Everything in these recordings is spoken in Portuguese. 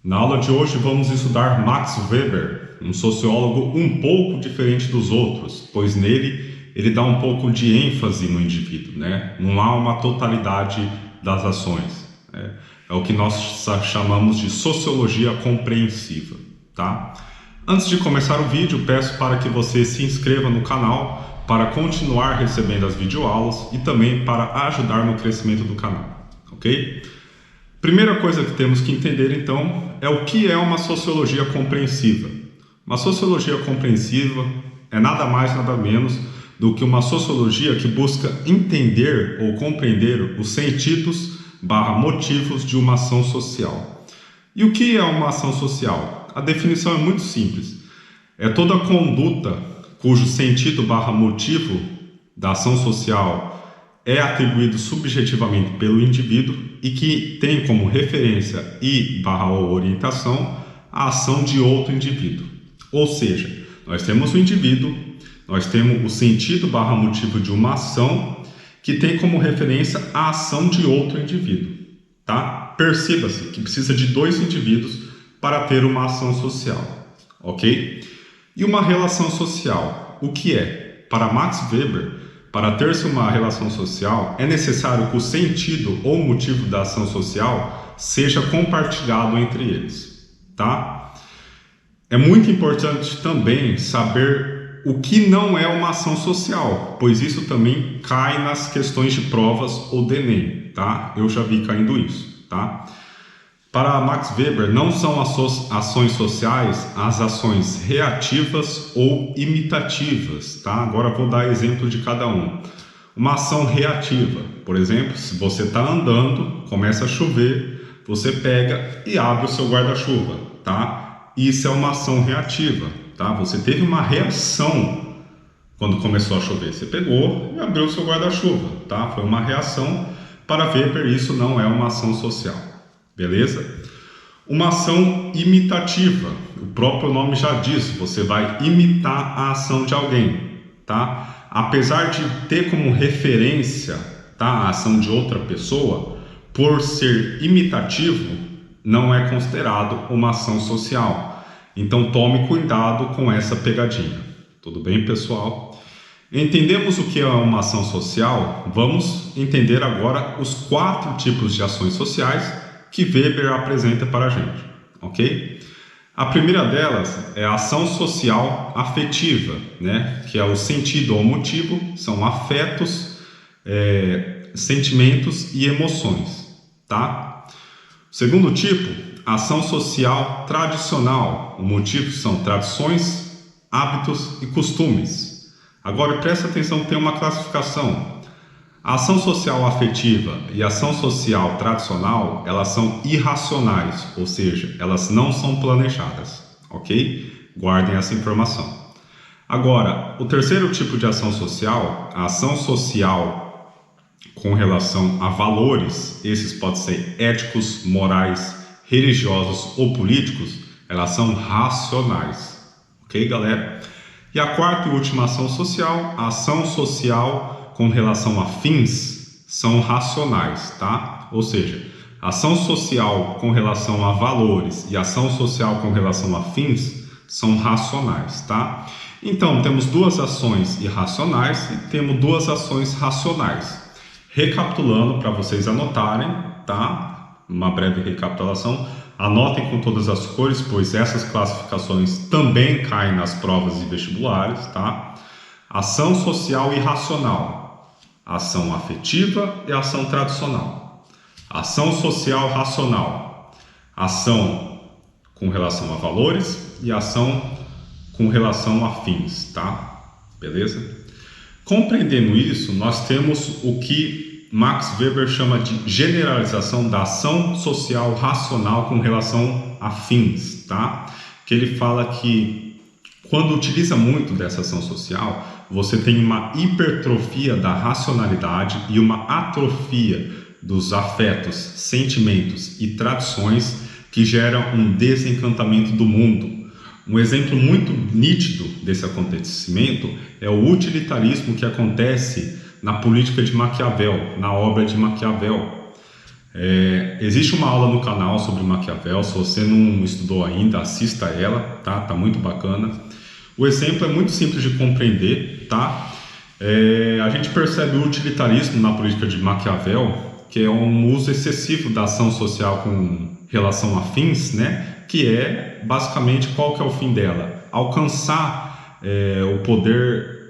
Na aula de hoje vamos estudar Max Weber, um sociólogo um pouco diferente dos outros, pois nele ele dá um pouco de ênfase no indivíduo, né? Não há uma totalidade das ações. É o que nós chamamos de sociologia compreensiva, tá? Antes de começar o vídeo, peço para que você se inscreva no canal para continuar recebendo as videoaulas e também para ajudar no crescimento do canal, ok? Primeira coisa que temos que entender, então, é o que é uma sociologia compreensiva. Uma sociologia compreensiva é nada mais, nada menos do que uma sociologia que busca entender ou compreender os sentidos / motivos de uma ação social. E o que é uma ação social? A definição é muito simples. É toda conduta cujo sentido / motivo da ação social é atribuído subjetivamente pelo indivíduo e que tem como referência e / orientação a ação de outro indivíduo. Ou seja, nós temos o indivíduo, nós temos o sentido / motivo de uma ação que tem como referência a ação de outro indivíduo, tá? Perceba-se que precisa de dois indivíduos para ter uma ação social, ok? E uma relação social, o que é? Para Max Weber, para ter-se uma relação social, é necessário que o sentido ou motivo da ação social seja compartilhado entre eles, tá? É muito importante também saber o que não é uma ação social, pois isso também cai nas questões de provas ou do Enem, tá? Eu já vi caindo isso, tá? Para Max Weber, não são ações sociais as ações reativas ou imitativas, tá? Agora vou dar exemplo de cada um. Uma ação reativa, por exemplo, se você está andando, começa a chover, você pega e abre o seu guarda-chuva, tá? Isso é uma ação reativa, tá? Você teve uma reação quando começou a chover, você pegou e abriu o seu guarda-chuva, tá? Foi uma reação. Para Weber, isso não é uma ação social. Beleza? Uma ação imitativa, o próprio nome já diz, você vai imitar a ação de alguém, tá? Apesar de ter como referência, tá, a ação de outra pessoa, por ser imitativo, não é considerado uma ação social. Então tome cuidado com essa pegadinha. Tudo bem, pessoal? Entendemos o que é uma ação social? Vamos entender agora os 4 tipos de ações sociais que Weber apresenta para a gente, ok? A primeira delas é a ação social afetiva, né? Que é o sentido ou motivo, são afetos, sentimentos e emoções, tá? Segundo tipo, ação social tradicional, o motivo são tradições, hábitos e costumes. Agora presta atenção, tem uma classificação. A ação social afetiva e a ação social tradicional, elas são irracionais, ou seja, elas não são planejadas, ok? Guardem essa informação. Agora, o terceiro tipo de ação social, a ação social com relação a valores, esses podem ser éticos, morais, religiosos ou políticos, elas são racionais, ok, galera? E a quarta e última ação social, a ação social com relação a fins, são racionais, tá? Ou seja, ação social com relação a valores e ação social com relação a fins são racionais, tá? Então, temos 2 ações irracionais e temos 2 ações racionais. Recapitulando para vocês anotarem, tá? Uma breve recapitulação. Anotem com todas as cores, pois essas classificações também caem nas provas e vestibulares, tá? Ação social irracional, ação afetiva e ação tradicional. Ação social racional, ação com relação a valores e ação com relação a fins, tá? Beleza? Compreendendo isso, nós temos o que Max Weber chama de generalização da ação social racional com relação a fins, tá? Que ele fala que quando utiliza muito dessa ação social, você tem uma hipertrofia da racionalidade e uma atrofia dos afetos, sentimentos e tradições que geram um desencantamento do mundo. Um exemplo muito nítido desse acontecimento é o utilitarismo que acontece na política de Maquiavel, na obra de Maquiavel. Existe uma aula no canal sobre Maquiavel, se você não estudou ainda, assista ela, tá? Tá muito bacana. O exemplo é muito simples de compreender, tá? A gente percebe o utilitarismo na política de Maquiavel, que é um uso excessivo da ação social com relação a fins, né? Que é basicamente qual que é o fim dela? Alcançar o poder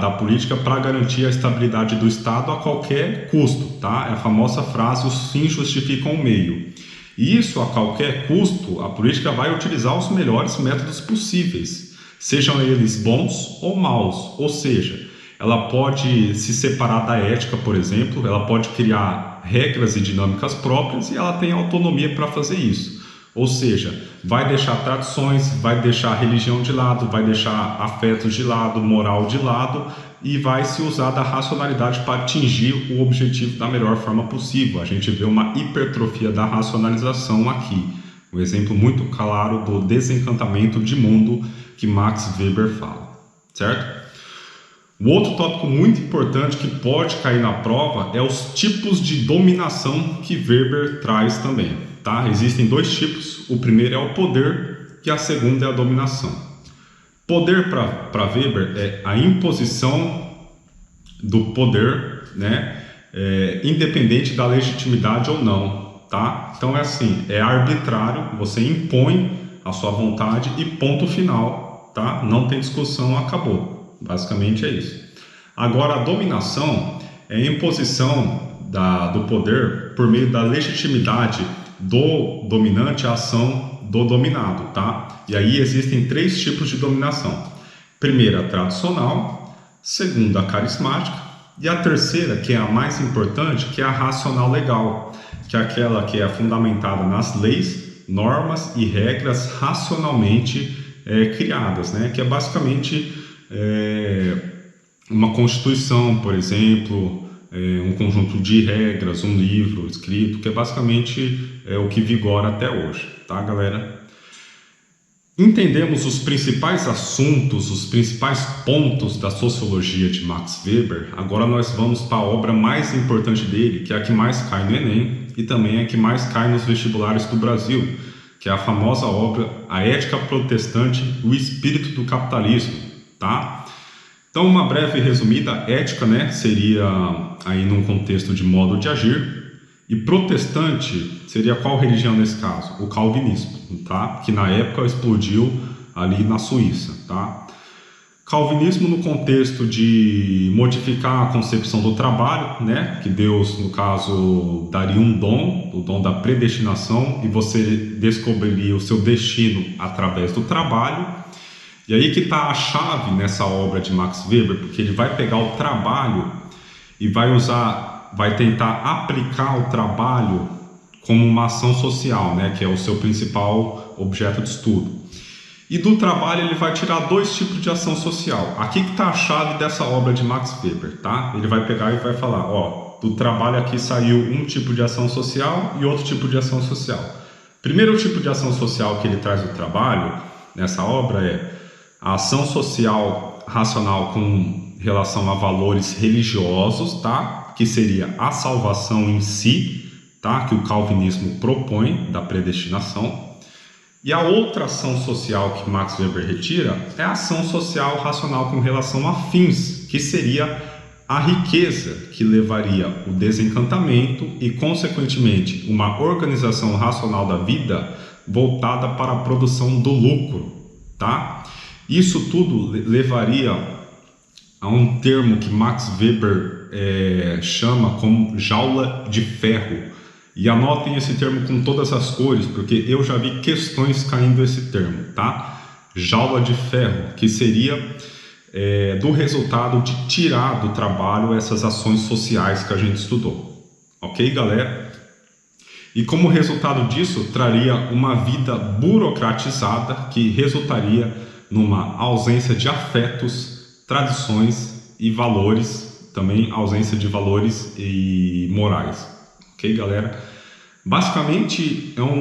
da política para garantir a estabilidade do Estado a qualquer custo, tá? É a famosa frase, os fins justificam o meio. E isso, a qualquer custo, a política vai utilizar os melhores métodos possíveis, sejam eles bons ou maus, ou seja, ela pode se separar da ética, por exemplo, ela pode criar regras e dinâmicas próprias e ela tem autonomia para fazer isso. Ou seja, vai deixar tradições, vai deixar religião de lado, vai deixar afetos de lado, moral de lado e vai se usar da racionalidade para atingir o objetivo da melhor forma possível. A gente vê uma hipertrofia da racionalização aqui. Um exemplo muito claro do desencantamento de mundo que Max Weber fala, certo? O outro tópico muito importante que pode cair na prova é os tipos de dominação que Weber traz também, tá? Existem dois tipos, o primeiro é o poder e a segunda é a dominação. Poder para Weber é a imposição do poder, né? Independente da legitimidade ou não, tá? Então é assim, é arbitrário, você impõe a sua vontade e ponto final, tá? Não tem discussão, acabou. Basicamente é isso. Agora, a dominação é a imposição do poder por meio da legitimidade do dominante à ação do dominado, tá? E aí existem três tipos de dominação. Primeira, a tradicional. Segunda, a carismática. E a terceira, que é a mais importante, que é a racional legal, que é aquela que é fundamentada nas leis, normas e regras racionalmente criadas, né? Que é basicamente uma constituição, por exemplo, um conjunto de regras, um livro escrito, que é basicamente o que vigora até hoje, tá, galera? Entendemos os principais assuntos, os principais pontos da sociologia de Max Weber. Agora nós vamos para a obra mais importante dele, que é a que mais cai no Enem e também é a que mais cai nos vestibulares do Brasil, que é a famosa obra A Ética Protestante, o Espírito do Capitalismo, tá? Então, uma breve resumida, ética, né, seria aí num contexto de modo de agir, e protestante seria qual religião nesse caso? O calvinismo, tá? Que na época explodiu ali na Suíça, tá? Calvinismo no contexto de modificar a concepção do trabalho, né? Que Deus, no caso, daria um dom, o dom da predestinação, e você descobriria o seu destino através do trabalho. E aí que está a chave nessa obra de Max Weber, porque ele vai pegar o trabalho e vai tentar aplicar o trabalho como uma ação social, né? Que é o seu principal objeto de estudo. E do trabalho ele vai tirar dois tipos de ação social. Aqui que está a chave dessa obra de Max Weber, tá? Ele vai pegar e vai falar, ó, do trabalho aqui saiu um tipo de ação social e outro tipo de ação social. Primeiro tipo de ação social que ele traz do trabalho nessa obra é a ação social racional com relação a valores religiosos, tá? Que seria a salvação em si, tá? Que o calvinismo propõe da predestinação. E a outra ação social que Max Weber retira é a ação social racional com relação a fins, que seria a riqueza, que levaria o desencantamento e, consequentemente, uma organização racional da vida voltada para a produção do lucro, tá? Isso tudo levaria a um termo que Max Weber chama como jaula de ferro. E anotem esse termo com todas as cores, porque eu já vi questões caindo esse termo, tá? Jaula de ferro, que seria do resultado de tirar do trabalho essas ações sociais que a gente estudou. Ok, galera? E como resultado disso, traria uma vida burocratizada que resultaria numa ausência de afetos, tradições e valores, também ausência de valores e morais. Ok, galera? Basicamente é o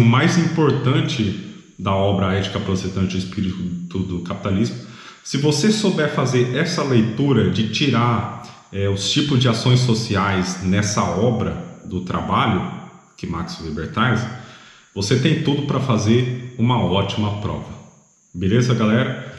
mais importante da obra Ética Protestante e Espírito do Capitalismo. Se você souber fazer essa leitura de tirar os tipos de ações sociais nessa obra do trabalho que Max Weber traz, você tem tudo para fazer uma ótima prova. Beleza, galera?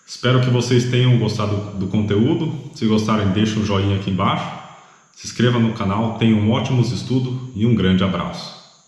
Espero que vocês tenham gostado do conteúdo. Se gostarem, deixem um joinha aqui embaixo. Se inscreva no canal, tenham ótimos estudos e um grande abraço.